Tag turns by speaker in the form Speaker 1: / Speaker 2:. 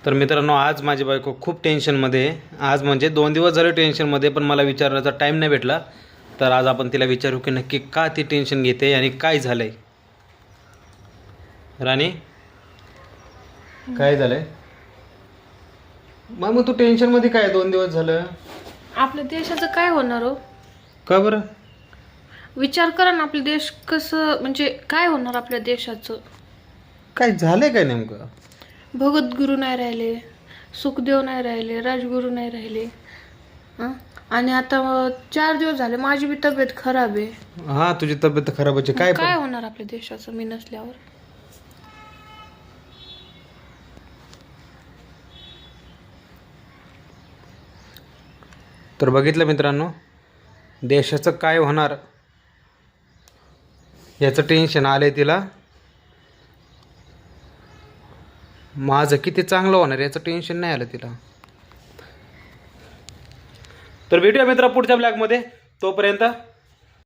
Speaker 1: तर मित्रांनो, आज माझी बायको खूप टेन्शनमध्ये आहे. आज म्हणजे 2 दिवस झाले टेन्शनमध्ये, पण मला विचारण्याचा टाईम नाही भेटला. तर आज आपण तिला विचारू की नक्की का ती टेन्शन घेते आणि काय झालंय. राणी, काय झालंय? मग तू टेन्शनमध्ये काय 2 दिवस झालं?
Speaker 2: आपल्या देशाचं काय होणार हो?
Speaker 1: का बरं?
Speaker 2: विचार करा ना, आपला देश कसं म्हणजे काय होणार आपल्या देशाचं.
Speaker 1: काय झालंय काय नेमकं?
Speaker 2: भगत गुरु नाही राहिले, सुखदेव नाही राहिले, राजगुरू नाही राहिले. हं? आणि आता 4 दिवस झाले माझी बी तब्येत खराब आहे.
Speaker 1: हा, तुझी तब्येत तर खराब आहे. काय
Speaker 2: काय होणार आपल्या देशाचं मी नसल्यावर?
Speaker 1: तर बघितलं मित्रांनो, देशाचं काय होणार याचं टेन्शन आलंय तिला. माझं किती चांगलं होणार याचं टेन्शन नाही आलं तिला. तर भेटूया मित्रा पुढच्या ब्लॉगमध्ये. तोपर्यंत